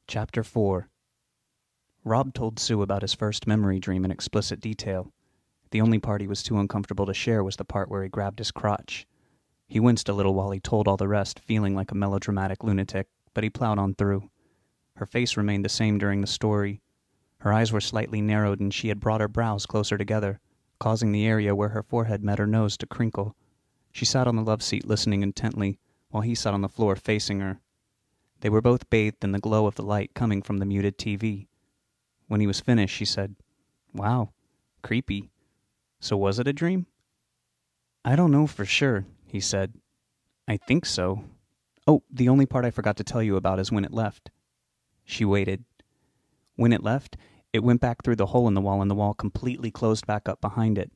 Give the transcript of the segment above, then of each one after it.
Chapter 4. Rob told Sue about his first memory dream in explicit detail. The only part he was too uncomfortable to share was the part where he grabbed his crotch. He winced a little while he told all the rest, feeling like a melodramatic lunatic, but he plowed on through. Her face remained the same during the story. Her eyes were slightly narrowed and she had brought her brows closer together, causing the area where her forehead met her nose to crinkle. She sat on the love seat listening intently, while he sat on the floor facing her. They were both bathed in the glow of the light coming from the muted TV. When he was finished, she said, "Wow, creepy. So was it a dream?" "I don't know for sure," he said. "I think so. Oh, the only part I forgot to tell you about is when it left." She waited. When it left, it went back through the hole in the wall completely closed back up behind it.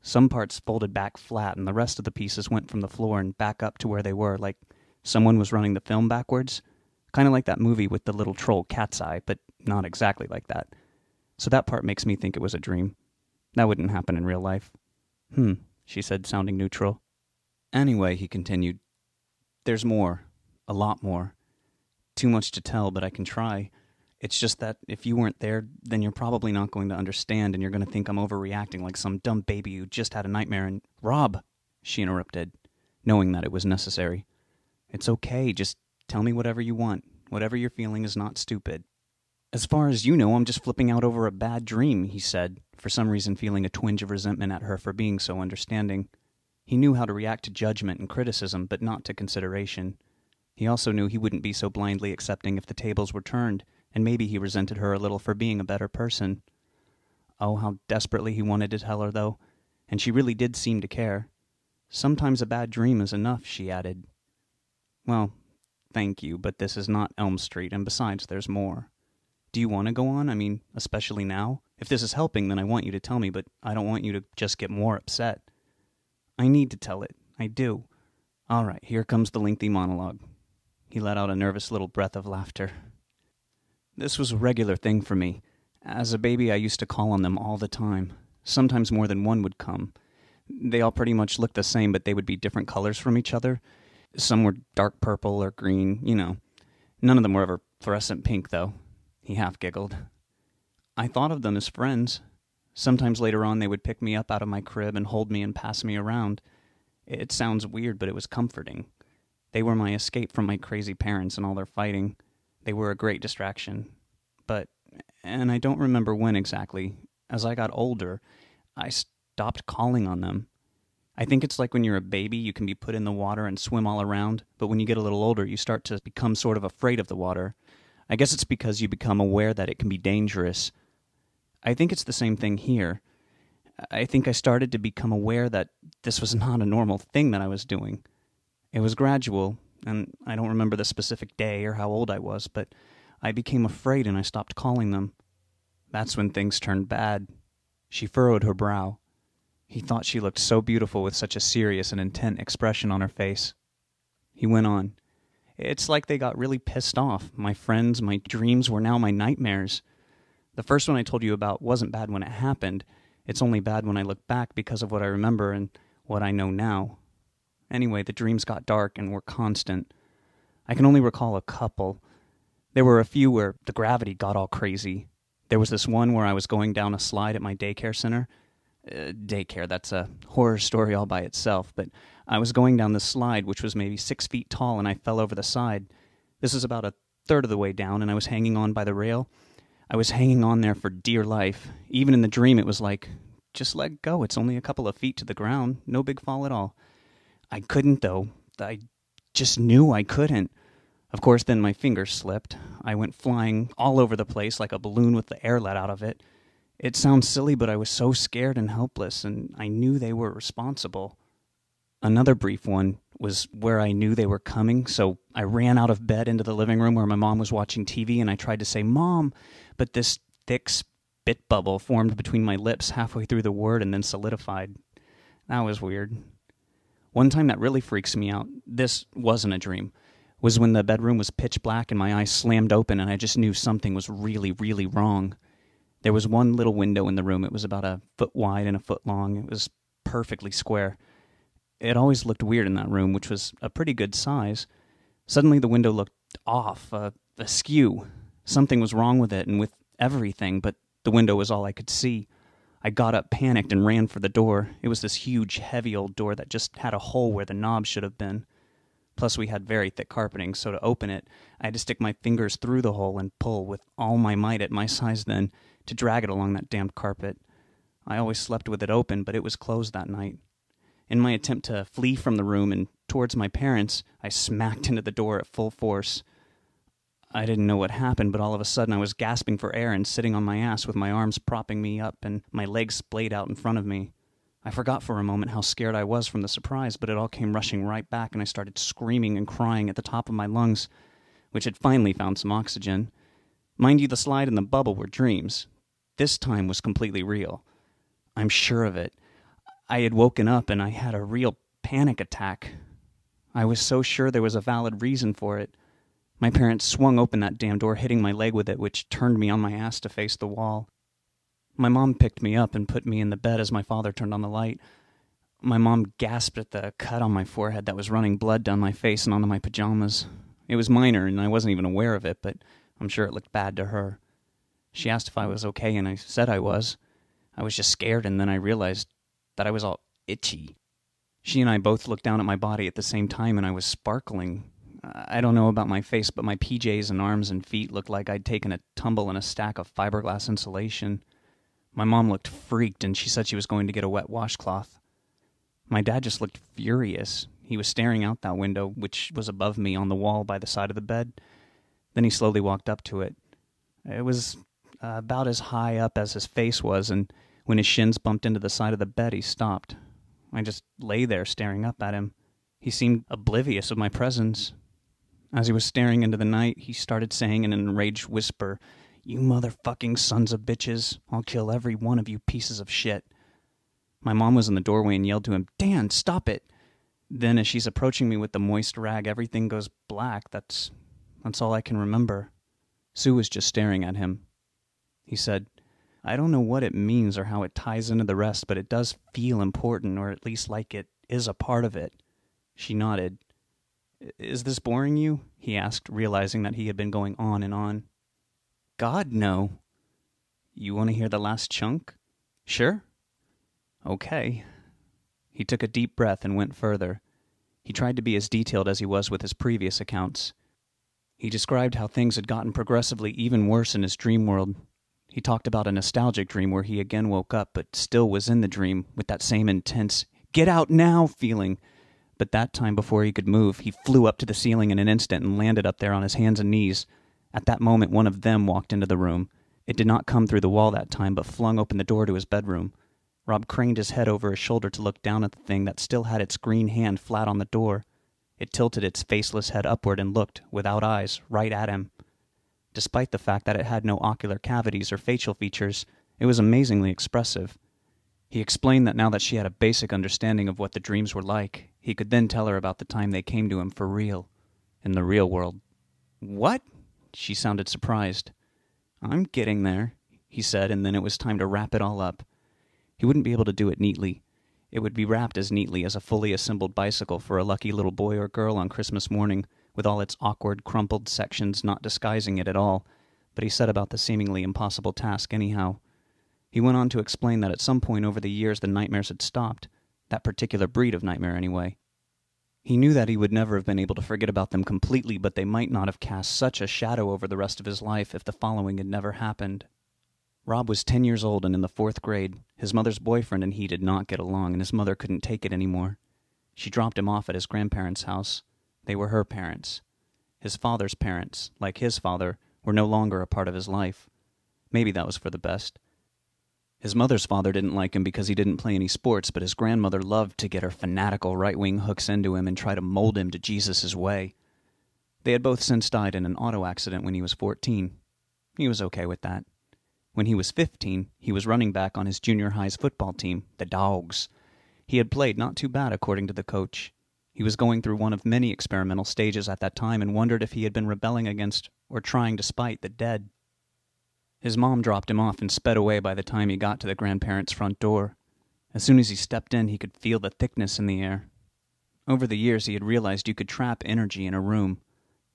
Some parts folded back flat, and the rest of the pieces went from the floor and back up to where they were, like someone was running the film backwards. Kind of like that movie with the little troll Cat's Eye, but not exactly like that. So that part makes me think it was a dream. That wouldn't happen in real life. She said, sounding neutral. "Anyway," he continued, "there's more. A lot more. Too much to tell, but I can try. It's just that if you weren't there, then you're probably not going to understand, and you're going to think I'm overreacting like some dumb baby who just had a nightmare and—" "Rob," she interrupted, knowing that it was necessary. "It's okay, just tell me whatever you want. Whatever you're feeling is not stupid." "As far as you know, I'm just flipping out over a bad dream," he said, for some reason feeling a twinge of resentment at her for being so understanding. He knew how to react to judgment and criticism, but not to consideration. He also knew he wouldn't be so blindly accepting if the tables were turned, and maybe he resented her a little for being a better person. Oh, how desperately he wanted to tell her, though, and she really did seem to care. "Sometimes a bad dream is enough," she added. "Well, thank you, but this is not Elm Street, and besides, there's more. Do you want to go on? I mean, especially now? If this is helping, then I want you to tell me, but I don't want you to just get more upset." "I need to tell it. I do. All right, here comes the lengthy monologue." He let out a nervous little breath of laughter. "This was a regular thing for me. As a baby, I used to call on them all the time. Sometimes more than one would come. They all pretty much looked the same, but they would be different colors from each other. Some were dark purple or green, you know. None of them were ever fluorescent pink, though." He half giggled. "I thought of them as friends. Sometimes later on they would pick me up out of my crib and hold me and pass me around. It sounds weird, but it was comforting. They were my escape from my crazy parents and all their fighting. They were a great distraction. And I don't remember when exactly. As I got older, I stopped calling on them. I think it's like when you're a baby, you can be put in the water and swim all around, but when you get a little older, you start to become sort of afraid of the water. I guess it's because you become aware that it can be dangerous. I think it's the same thing here. I think I started to become aware that this was not a normal thing that I was doing. It was gradual, and I don't remember the specific day or how old I was, but I became afraid and I stopped calling them. That's when things turned bad." She furrowed her brow. He thought she looked so beautiful with such a serious and intent expression on her face. He went on. "It's like they got really pissed off. My friends, my dreams were now my nightmares. The first one I told you about wasn't bad when it happened. It's only bad when I look back because of what I remember and what I know now. Anyway, the dreams got dark and were constant. I can only recall a couple. There were a few where the gravity got all crazy. There was this one where I was going down a slide at my daycare center. Daycare, that's a horror story all by itself, but I was going down this slide, which was maybe 6 feet tall, and I fell over the side. This is about a third of the way down, and I was hanging on by the rail. I was hanging on there for dear life. Even in the dream, it was like, just let go. It's only a couple of feet to the ground. No big fall at all. I couldn't, though. I just knew I couldn't. Of course, then my fingers slipped. I went flying all over the place like a balloon with the air let out of it. It sounds silly, but I was so scared and helpless, and I knew they were responsible. Another brief one was where I knew they were coming, so I ran out of bed into the living room where my mom was watching TV, and I tried to say, 'Mom,' but this thick spit bubble formed between my lips halfway through the word and then solidified. That was weird. One time that really freaks me out, this wasn't a dream, was when the bedroom was pitch black and my eyes slammed open and I just knew something was really, really wrong. There was one little window in the room. It was about a foot wide and a foot long. It was perfectly square. It always looked weird in that room, which was a pretty good size. Suddenly the window looked off, askew. Something was wrong with it and with everything, but the window was all I could see. I got up, panicked, and ran for the door. It was this huge, heavy old door that just had a hole where the knob should have been. Plus, we had very thick carpeting, so to open it, I had to stick my fingers through the hole and pull with all my might at my size then to drag it along that damned carpet. I always slept with it open, but it was closed that night. In my attempt to flee from the room and towards my parents, I smacked into the door at full force. I didn't know what happened, but all of a sudden I was gasping for air and sitting on my ass with my arms propping me up and my legs splayed out in front of me. I forgot for a moment how scared I was from the surprise, but it all came rushing right back and I started screaming and crying at the top of my lungs, which had finally found some oxygen. Mind you, the slide and the bubble were dreams. This time was completely real. I'm sure of it. I had woken up and I had a real panic attack. I was so sure there was a valid reason for it. My parents swung open that damn door, hitting my leg with it, which turned me on my ass to face the wall. My mom picked me up and put me in the bed as my father turned on the light. My mom gasped at the cut on my forehead that was running blood down my face and onto my pajamas. It was minor, and I wasn't even aware of it, but I'm sure it looked bad to her. She asked if I was okay, and I said I was. I was just scared, and then I realized that I was all itchy. She and I both looked down at my body at the same time, and I was sparkling. I don't know about my face, but my PJs and arms and feet looked like I'd taken a tumble in a stack of fiberglass insulation. My mom looked freaked, and she said she was going to get a wet washcloth. My dad just looked furious. He was staring out that window, which was above me on the wall by the side of the bed. Then he slowly walked up to it. It was about as high up as his face was, and when his shins bumped into the side of the bed, he stopped. I just lay there staring up at him. He seemed oblivious of my presence. As he was staring into the night, he started saying in an enraged whisper, "You motherfucking sons of bitches. I'll kill every one of you pieces of shit." My mom was in the doorway and yelled to him, "Dan, stop it." Then as she's approaching me with the moist rag, everything goes black. That's all I can remember. Sue was just staring at him. He said, "I don't know what it means or how it ties into the rest, but it does feel important, or at least like it is a part of it." She nodded. "Is this boring you?" he asked, realizing that he had been going on and on. "God, no." "You want to hear the last chunk?" "Sure." "Okay." He took a deep breath and went further. He tried to be as detailed as he was with his previous accounts. He described how things had gotten progressively even worse in his dream world. He talked about a nostalgic dream where he again woke up but still was in the dream with that same intense, "get out now" feeling. But that time, before he could move, he flew up to the ceiling in an instant and landed up there on his hands and knees. At that moment, one of them walked into the room. It did not come through the wall that time, but flung open the door to his bedroom. Rob craned his head over his shoulder to look down at the thing that still had its green hand flat on the door. It tilted its faceless head upward and looked, without eyes, right at him. Despite the fact that it had no ocular cavities or facial features, it was amazingly expressive. He explained that now that she had a basic understanding of what the dreams were like, he could then tell her about the time they came to him for real, in the real world. "What?" She sounded surprised. "I'm getting there," he said, and then it was time to wrap it all up. He wouldn't be able to do it neatly. It would be wrapped as neatly as a fully assembled bicycle for a lucky little boy or girl on Christmas morning, with all its awkward, crumpled sections not disguising it at all, but he set about the seemingly impossible task anyhow. He went on to explain that at some point over the years the nightmares had stopped, that particular breed of nightmare anyway. He knew that he would never have been able to forget about them completely, but they might not have cast such a shadow over the rest of his life if the following had never happened. Rob was 10 years old and in the 4th grade. His mother's boyfriend and he did not get along, and his mother couldn't take it anymore. She dropped him off at his grandparents' house. They were her parents. His father's parents, like his father, were no longer a part of his life. Maybe that was for the best. His mother's father didn't like him because he didn't play any sports, but his grandmother loved to get her fanatical right-wing hooks into him and try to mold him to Jesus' way. They had both since died in an auto accident when he was 14. He was okay with that. When he was 15, he was running back on his junior high's football team, the Dogs. He had played not too bad, according to the coach. He was going through one of many experimental stages at that time and wondered if he had been rebelling against or trying to spite the dead. His mom dropped him off and sped away by the time he got to the grandparents' front door. As soon as he stepped in, he could feel the thickness in the air. Over the years, he had realized you could trap energy in a room.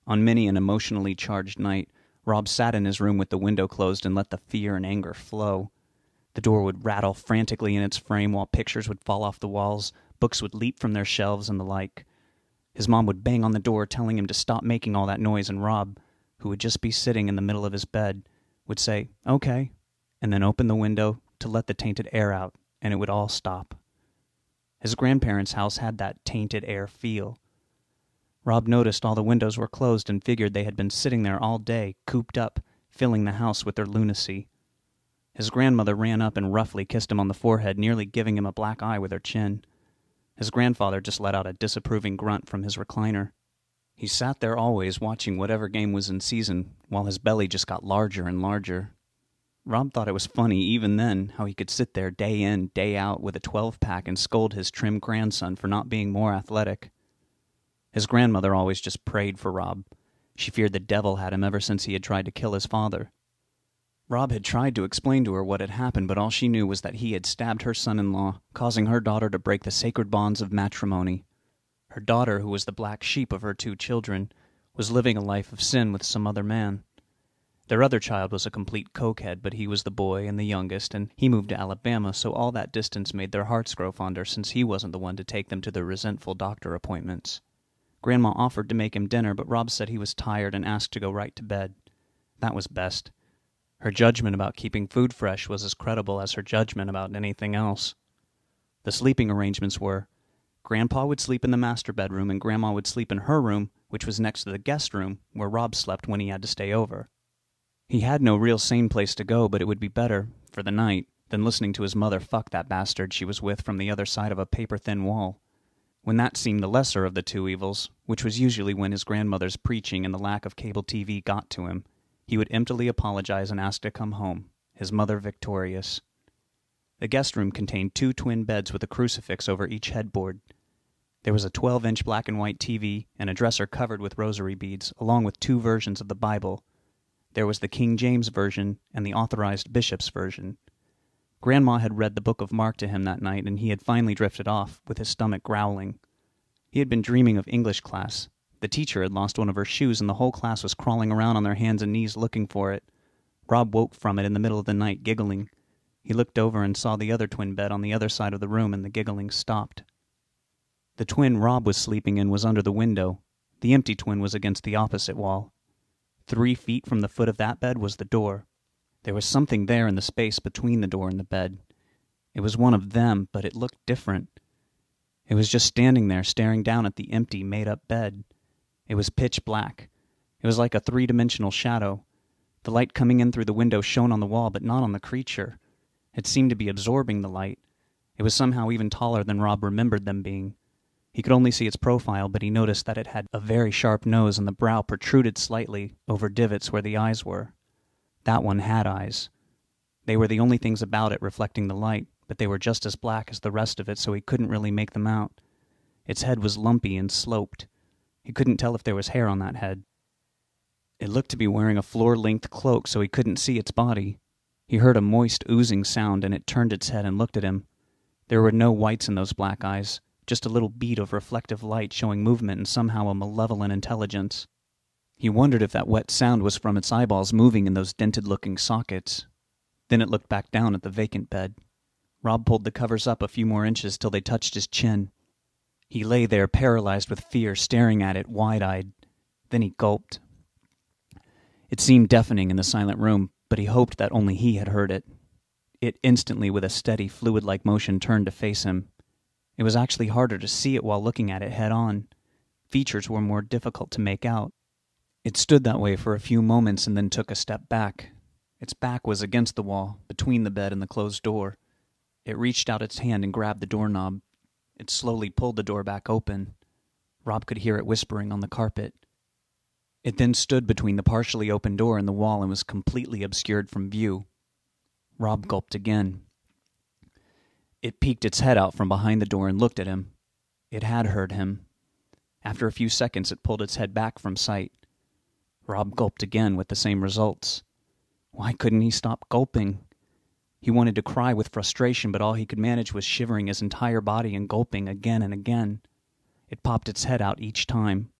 On many an emotionally charged night, Rob sat in his room with the window closed and let the fear and anger flow. The door would rattle frantically in its frame while pictures would fall off the walls, books would leap from their shelves, and the like. His mom would bang on the door telling him to stop making all that noise, and Rob, who would just be sitting in the middle of his bed, would say, "Okay," and then open the window to let the tainted air out, and it would all stop. His grandparents' house had that tainted air feel. Rob noticed all the windows were closed and figured they had been sitting there all day, cooped up, filling the house with their lunacy. His grandmother ran up and roughly kissed him on the forehead, nearly giving him a black eye with her chin. His grandfather just let out a disapproving grunt from his recliner. He sat there always watching whatever game was in season, while his belly just got larger and larger. Rob thought it was funny, even then, how he could sit there day in, day out with a 12-pack and scold his trim grandson for not being more athletic. His grandmother always just prayed for Rob. She feared the devil had him ever since he had tried to kill his father. Rob had tried to explain to her what had happened, but all she knew was that he had stabbed her son-in-law, causing her daughter to break the sacred bonds of matrimony. Her daughter, who was the black sheep of her 2 children, was living a life of sin with some other man. Their other child was a complete cokehead, but he was the boy and the youngest, and he moved to Alabama, so all that distance made their hearts grow fonder since he wasn't the one to take them to their resentful doctor appointments. Grandma offered to make him dinner, but Rob said he was tired and asked to go right to bed. That was best. Her judgment about keeping food fresh was as credible as her judgment about anything else. The sleeping arrangements were, Grandpa would sleep in the master bedroom and Grandma would sleep in her room, which was next to the guest room, where Rob slept when he had to stay over. He had no real sane place to go, but it would be better, for the night, than listening to his mother fuck that bastard she was with from the other side of a paper-thin wall. When that seemed the lesser of the 2 evils, which was usually when his grandmother's preaching and the lack of cable TV got to him, he would emptily apologize and ask to come home, his mother victorious. The guest room contained 2 twin beds with a crucifix over each headboard. There was a 12-inch black and white TV and a dresser covered with rosary beads, along with 2 versions of the Bible. There was the King James Version and the Authorized Bishop's Version. Grandma had read the Book of Mark to him that night, and he had finally drifted off, with his stomach growling. He had been dreaming of English class. The teacher had lost one of her shoes, and the whole class was crawling around on their hands and knees looking for it. Rob woke from it in the middle of the night, giggling. He looked over and saw the other twin bed on the other side of the room, and the giggling stopped. The twin Rob was sleeping in was under the window. The empty twin was against the opposite wall. 3 feet from the foot of that bed was the door. There was something there in the space between the door and the bed. It was one of them, but it looked different. It was just standing there, staring down at the empty, made-up bed. It was pitch black. It was like a 3-dimensional shadow. The light coming in through the window shone on the wall, but not on the creature. It seemed to be absorbing the light. It was somehow even taller than Rob remembered them being. He could only see its profile, but he noticed that it had a very sharp nose and the brow protruded slightly over divots where the eyes were. That one had eyes. They were the only things about it reflecting the light, but they were just as black as the rest of it, so he couldn't really make them out. Its head was lumpy and sloped. He couldn't tell if there was hair on that head. It looked to be wearing a floor-length cloak, so he couldn't see its body. He heard a moist, oozing sound, and it turned its head and looked at him. There were no whites in those black eyes. Just a little bead of reflective light showing movement and somehow a malevolent intelligence. He wondered if that wet sound was from its eyeballs moving in those dented-looking sockets. Then it looked back down at the vacant bed. Rob pulled the covers up a few more inches till they touched his chin. He lay there, paralyzed with fear, staring at it, wide-eyed. Then he gulped. It seemed deafening in the silent room, but he hoped that only he had heard it. It instantly, with a steady, fluid-like motion, turned to face him. It was actually harder to see it while looking at it head-on. Features were more difficult to make out. It stood that way for a few moments and then took a step back. Its back was against the wall, between the bed and the closed door. It reached out its hand and grabbed the doorknob. It slowly pulled the door back open. Rob could hear it whispering on the carpet. It then stood between the partially open door and the wall and was completely obscured from view. Rob gulped again. It peeked its head out from behind the door and looked at him. It had heard him. After a few seconds, it pulled its head back from sight. Rob gulped again with the same results. Why couldn't he stop gulping? He wanted to cry with frustration, but all he could manage was shivering his entire body and gulping again and again. It popped its head out each time,